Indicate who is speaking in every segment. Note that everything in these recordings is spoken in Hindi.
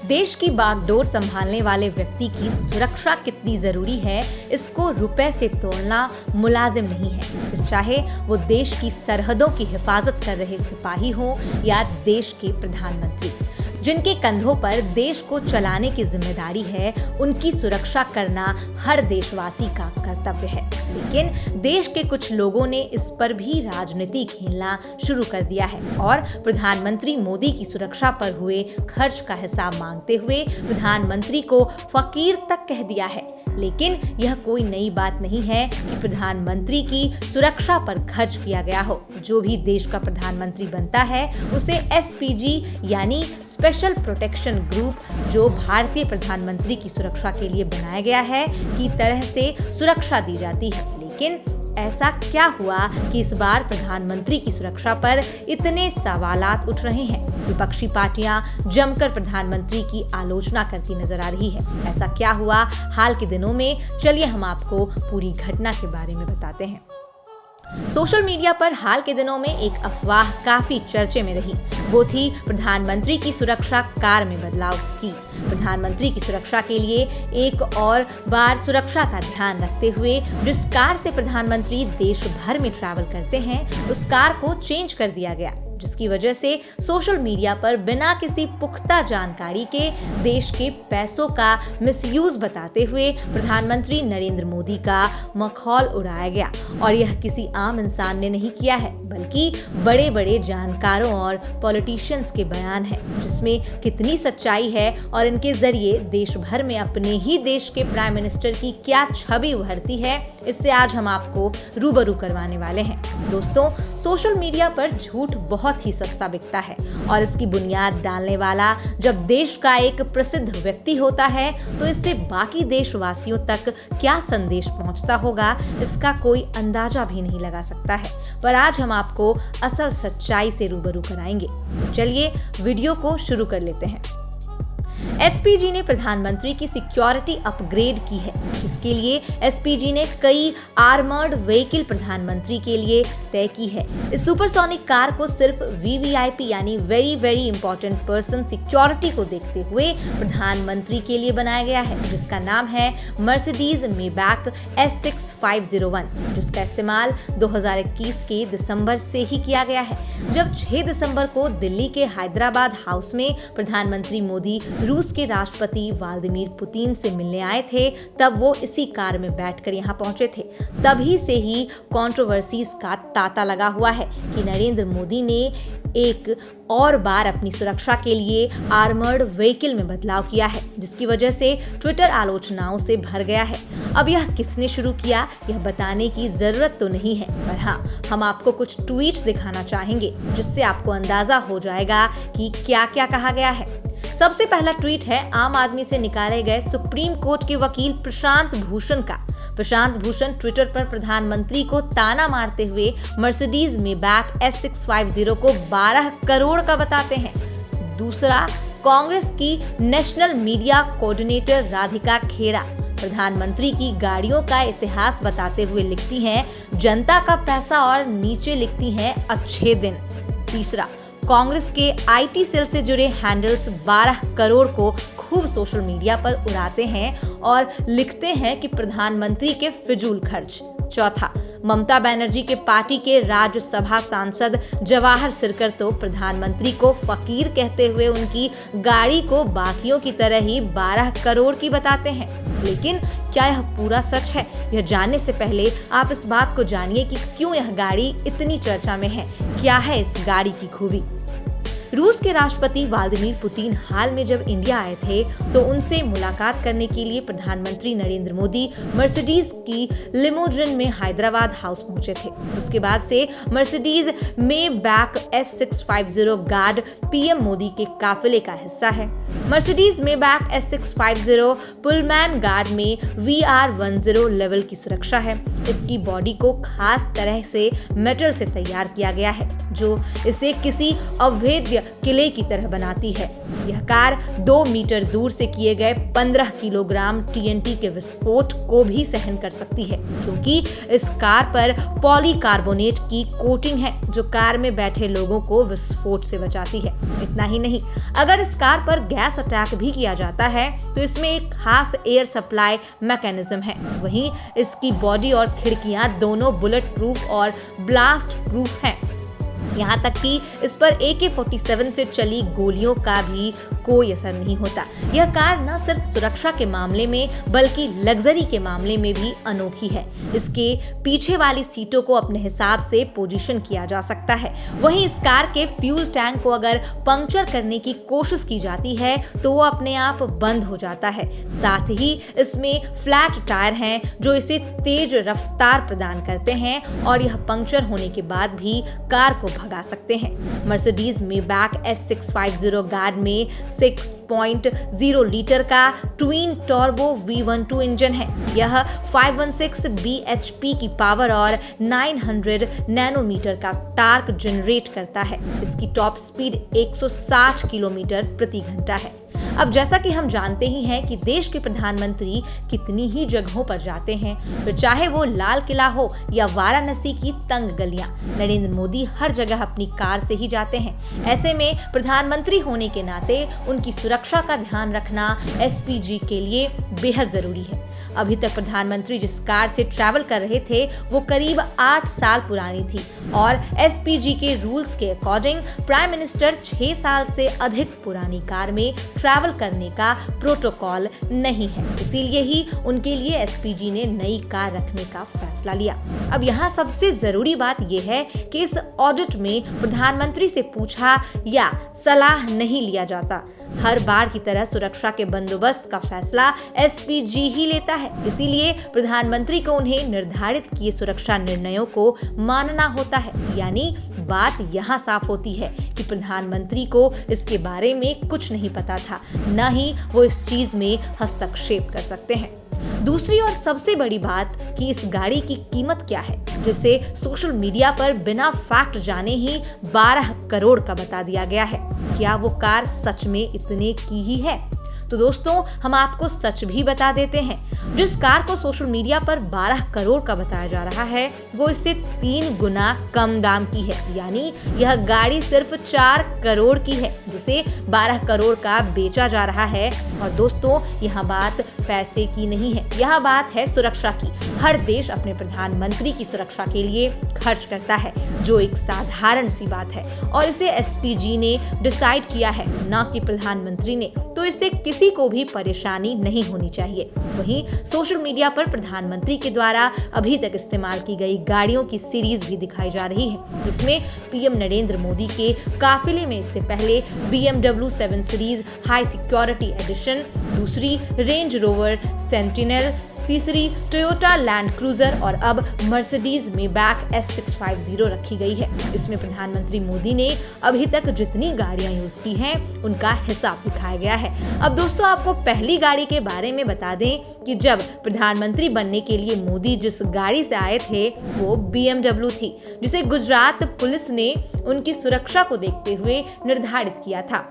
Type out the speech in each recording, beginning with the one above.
Speaker 1: देश की बागडोर संभालने वाले व्यक्ति की सुरक्षा कितनी जरूरी है, इसको रुपए से तोलना मुलाजिम नहीं है। फिर चाहे वो देश की सरहदों की हिफाजत कर रहे सिपाही हो या देश के प्रधानमंत्री, जिनके कंधों पर देश को चलाने की जिम्मेदारी है, उनकी सुरक्षा करना हर देशवासी का कर्तव्य है। लेकिन देश के कुछ लोगों ने इस पर भी राजनीति खेलना शुरू कर दिया है और प्रधानमंत्री मोदी की सुरक्षा पर हुए खर्च का हिसाब मांगते हुए प्रधानमंत्री को फकीर तक कह दिया है। लेकिन यह कोई नई बात नहीं है कि प्रधानमंत्री की सुरक्षा पर खर्च किया गया हो। जो भी देश का प्रधानमंत्री बनता है उसे एसपीजी यानी स्पेशल प्रोटेक्शन ग्रुप, जो भारतीय प्रधानमंत्री की सुरक्षा के लिए बनाया गया है, की तरह से सुरक्षा दी जाती है। लेकिन ऐसा क्या हुआ कि इस बार प्रधानमंत्री की सुरक्षा पर इतने सवालात उठ रहे हैं? विपक्षी पार्टियां जमकर प्रधानमंत्री की आलोचना करती नजर आ रही है। ऐसा क्या हुआ हाल के दिनों में? चलिए हम आपको पूरी घटना के बारे में बताते हैं। सोशल मीडिया पर हाल के दिनों में एक अफवाह काफी चर्चे में रही। वो थी प्रधानमंत्री की सुरक्षा कार में बदलाव की। प्रधानमंत्री की सुरक्षा के लिए एक और बार सुरक्षा का ध्यान रखते हुए जिस कार से प्रधानमंत्री देश भर में ट्रैवल करते हैं, उस कार को चेंज कर दिया गया, जिसकी वजह से सोशल मीडिया पर बिना किसी पुख्ता जानकारी के देश के पैसों का मिसयूज बताते हुए प्रधानमंत्री नरेंद्र मोदी का मखौल उड़ाया गया। और यह किसी आम इंसान ने नहीं किया है, बल्कि बड़े बड़े जानकारों और पॉलिटिशियंस के बयान है, जिसमें कितनी सच्चाई है और इनके जरिए देश भर में अपने ही देश के प्राइम मिनिस्टर की क्या छवि उभरती है, इससे आज हम आपको रूबरू करवाने वाले हैं। दोस्तों, सोशल मीडिया पर झूठ बहुत ही सस्ता बिकता है और इसकी बुनियाद डालने वाला जब देश का एक प्रसिद्ध व्यक्ति होता है, तो इससे बाकी देशवासियों तक क्या संदेश पहुंचता होगा, इसका कोई अंदाजा भी नहीं लगा सकता है। पर आज हम आपको असल सच्चाई से रूबरू कराएंगे। तो चलिए वीडियो को शुरू कर लेते हैं। एसपीजी ने प्रधानमंत्री की सिक्योरिटी अपग्रेड की है, जिसके लिए एसपीजी ने कई आर्मर्ड व्हीकल प्रधानमंत्री के लिए तय की है। इस सुपरसोनिक कार को सिर्फ वीवीआईपी यानी very very important person security को देखते हुए प्रधानमंत्री के लिए बनाया गया है, जिसका नाम है मर्सिडीज मेबैक S6501, जिसका इस्तेमाल 2021 के दिसंबर से ही किया गया है। जब 6 दिसंबर को दिल्ली के हैदराबाद हाउस में प्रधानमंत्री मोदी रूस के राष्ट्रपति व्लादिमीर पुतिन से मिलने आए थे, तब वो इसी कार में बैठकर यहाँ पहुंचे थे। तभी से ही कंट्रोवर्सीज का तांता लगा हुआ है कि नरेंद्र मोदी ने एक और बार अपनी सुरक्षा के लिए आर्मर्ड व्हीकल में बदलाव किया है, जिसकी वजह से ट्विटर आलोचनाओं से भर गया है। अब यह किसने शुरू किया, यह बताने की जरूरत तो नहीं है, पर हाँ, हम आपको कुछ ट्वीट्स दिखाना चाहेंगे, जिससे आपको अंदाजा हो जाएगा कि क्या क्या कहा गया है। सबसे पहला ट्वीट है आम आदमी से निकाले गए सुप्रीम कोर्ट के वकील प्रशांत भूषण का। प्रशांत भूषण ट्विटर पर प्रधानमंत्री को ताना मारते हुए मर्सिडीज मेबैक S650 को 12 करोड़ का बताते हैं। दूसरा, कांग्रेस की नेशनल मीडिया कोऑर्डिनेटर राधिका खेरा प्रधानमंत्री की गाड़ियों का इतिहास बताते हुए लिखती हैं, जनता का पैसा, और नीचे लिखती हैं, अच्छे दिन। तीसरा, कांग्रेस के आईटी सेल से जुड़े हैंडल्स 12 करोड़ को खूब सोशल मीडिया पर उड़ाते हैं और लिखते हैं कि प्रधानमंत्री के फिजूल खर्च। चौथा, ममता बनर्जी के पार्टी के राज्यसभा सांसद जवाहर सिरकर तो प्रधानमंत्री को फकीर कहते हुए उनकी गाड़ी को बाकियों की तरह ही 12 करोड़ की बताते हैं। लेकिन क्या यह पूरा सच है? यह जानने से पहले आप इस बात को जानिए कि क्यों यह गाड़ी इतनी चर्चा में है। क्या है इस गाड़ी की खूबी? रूस के राष्ट्रपति व्लादिमीर पुतिन हाल में जब इंडिया आए थे, तो उनसे मुलाकात करने के लिए प्रधानमंत्री नरेंद्र मोदी मर्सिडीज की लिमोजिन में हैदराबाद हाउस पहुंचे थे। उसके बाद से Mercedes Maybach S650 guard PM Modi के काफिले का हिस्सा है। Mercedes Maybach S650 Pullman guard में VR10 लेवल की सुरक्षा है। इसकी बॉडी को खास तरह से मेटल से तैयार किया गया है, जो इसे किसी अवैध किले की तरह बनाती है। यह कार 2 मीटर दूर से किए गए 15 किलोग्राम TNT के विस्फोट को भी सहन कर सकती है, क्योंकि इस कार पर पॉलीकार्बोनेट की कोटिंग है जो कार में बैठे लोगों को विस्फोट से बचाती है। इतना ही नहीं, अगर इस कार पर गैस अटैक भी किया जाता है तो इसमें एक खास एयर सप्लाई मैकेनिज्म है। वहीं इसकी बॉडी और खिड़कियां दोनों बुलेट प्रूफ और ब्लास्ट प्रूफ हैं। यहाँ तक कि इस पर AK-47 से चली गोलियों का भी कोई असर नहीं होता। यह कार न सिर्फ सुरक्षा के मामले में बल्कि लग्जरी के मामले में भी अनोखी है। इसके पीछे वाली सीटों को अपने हिसाब से पोजीशन किया जा सकता है। वहीं इस कार के फ्यूल टैंक को अगर पंक्चर करने की कोशिश की जाती है तो वो अपने आप बंद हो जाता है। साथ ही इसमें फ्लैट टायर हैं जो इसे तेज रफ्तार प्रदान करते हैं और यह पंक्चर होने के बाद भी कार को भगा सकते हैं। मर्सिडीज मेबैक S650 गार्ड में 6.0 लीटर का ट्विन टर्बो V12 इंजन है। यह 516 bhp की पावर और 900 नैनोमीटर का टार्क जनरेट करता है। इसकी टॉप स्पीड 160 किलोमीटर प्रति घंटा है। अब जैसा कि हम जानते ही हैं कि देश के प्रधानमंत्री कितनी ही जगहों पर जाते हैं, फिर चाहे वो लाल किला हो या वाराणसी की तंग गलियां, नरेंद्र मोदी हर जगह अपनी कार से ही जाते हैं। ऐसे में प्रधानमंत्री होने के नाते उनकी सुरक्षा का ध्यान रखना SPG के लिए बेहद जरूरी है। अभी तक प्रधानमंत्री जिस कार से ट्रैवल कर रहे थे वो करीब 8 साल पुरानी थी और SPG के रूल्स के अकॉर्डिंग प्राइम मिनिस्टर 6 साल से अधिक पुरानी कार में ट्रैवल करने का प्रोटोकॉल नहीं है। इसीलिए ही उनके लिए SPG ने नई कार रखने का फैसला लिया। अब यहाँ सबसे जरूरी बात यह है कि इस ऑडिट में प्रधानमंत्री से पूछा या सलाह नहीं लिया जाता। हर बार की तरह सुरक्षा के बंदोबस्त का फैसला SPG ही लेता है। इसीलिए प्रधानमंत्री को उन्हें निर्धारित किए सुरक्षा निर्णयों को मानना होता है। यानी बात यहाँ साफ होती है कि प्रधानमंत्री को इसके बारे में कुछ नहीं पता था, न ही वो इस चीज में हस्तक्षेप कर सकते हैं। दूसरी और सबसे बड़ी बात कि इस गाड़ी की कीमत क्या है, जिसे सोशल मीडिया पर बिना फैक्ट जाने ही 12 करोड़ का बता दिया गया है। क्या वो कार सच में इतने की ही है? तो दोस्तों, हम आपको सच भी बता देते हैं। जिस कार को सोशल मीडिया पर 12 करोड़ का बताया जा रहा है वो इससे 3 गुना कम दाम की है। यानी यह गाड़ी सिर्फ 4 करोड़ की है जिसे 12 करोड़ का बेचा जा रहा है। और दोस्तों, यह बात पैसे की नहीं है, यह बात है सुरक्षा की। हर देश अपने प्रधानमंत्री की सुरक्षा के लिए खर्च करता है, जो एक साधारण सी बात है और इसे SPG ने डिसाइड किया है, न कि प्रधानमंत्री ने। तो इससे किसी को भी परेशानी नहीं होनी चाहिए। वहीं सोशल मीडिया पर प्रधानमंत्री के द्वारा अभी तक इस्तेमाल की गई गाड़ियों की सीरीज भी दिखाई जा रही है, जिसमें PM नरेंद्र मोदी के काफिले में इससे पहले BMW 7 series high security edition, दूसरी रेंज रोवर सेंटिनल, तीसरी टोयोटा लैंड क्रूजर और अब मर्सिडीज मेबैक S650 रखी गई है। इसमें प्रधानमंत्री मोदी ने अभी तक जितनी गाड़ियां यूज की हैं उनका हिसाब दिखाया गया है। अब दोस्तों, आपको पहली गाड़ी के बारे में बता दें कि जब प्रधानमंत्री बनने के लिए मोदी जिस गाड़ी से आए थे वो BMW थी, जिसे गुजरात पुलिस ने उनकी सुरक्षा को देखते हुए निर्धारित किया था।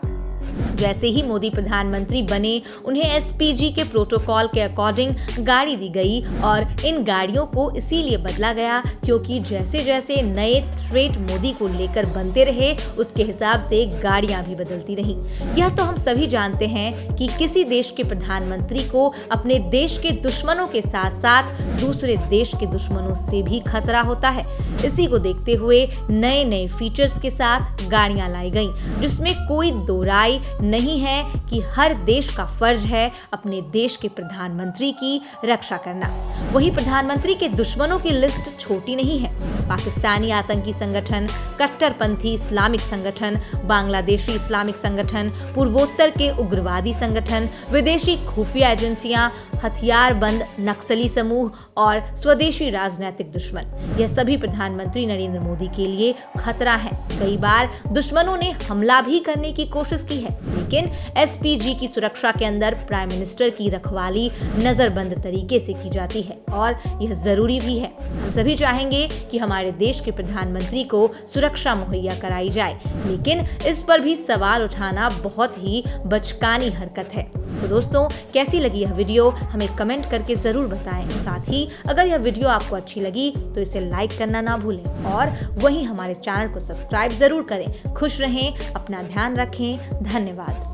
Speaker 1: जैसे ही मोदी प्रधानमंत्री बने उन्हें SPG के प्रोटोकॉल के अकॉर्डिंग गाड़ी दी गई और इन गाड़ियों को इसीलिए बदला गया क्योंकि जैसे जैसे नए थ्रेट मोदी को लेकर बनते रहे उसके हिसाब से गाड़ियां भी बदलती रहीं। यह तो हम सभी जानते हैं कि किसी देश के प्रधानमंत्री को अपने देश के दुश्मनों के साथ साथ दूसरे देश के दुश्मनों से भी खतरा होता है। इसी को देखते हुए नए नए फीचर्स के साथ गाड़ियां लाई गईं, जिसमें कोई दो राय नहीं है कि हर देश का फर्ज है अपने देश के प्रधानमंत्री की रक्षा करना। वहीं प्रधानमंत्री के दुश्मनों की लिस्ट छोटी नहीं है। पाकिस्तानी आतंकी संगठन, कट्टरपंथी इस्लामिक संगठन, बांग्लादेशी इस्लामिक संगठन, पूर्वोत्तर के उग्रवादी संगठन, विदेशी खुफिया एजेंसियां, हथियारबंद नक्सली समूह और स्वदेशी राजनीतिक दुश्मन, यह सभी प्रधानमंत्री नरेंद्र मोदी के लिए खतरा है। कई बार दुश्मनों ने हमला भी करने की कोशिश की है, लेकिन SPG की सुरक्षा के अंदर प्राइम मिनिस्टर की रखवाली नजरबंद तरीके से की जाती है और यह जरूरी भी है। हम सभी चाहेंगे कि हमारे हमारे देश के प्रधानमंत्री को सुरक्षा मुहैया कराई जाए, लेकिन इस पर भी सवाल उठाना बहुत ही बचकानी हरकत है। तो दोस्तों, कैसी लगी यह वीडियो हमें कमेंट करके जरूर बताएं। साथ ही अगर यह वीडियो आपको अच्छी लगी तो इसे लाइक करना ना भूलें और वहीं हमारे चैनल को सब्सक्राइब जरूर करें। खुश रहें, अपना ध्यान रखें। धन्यवाद।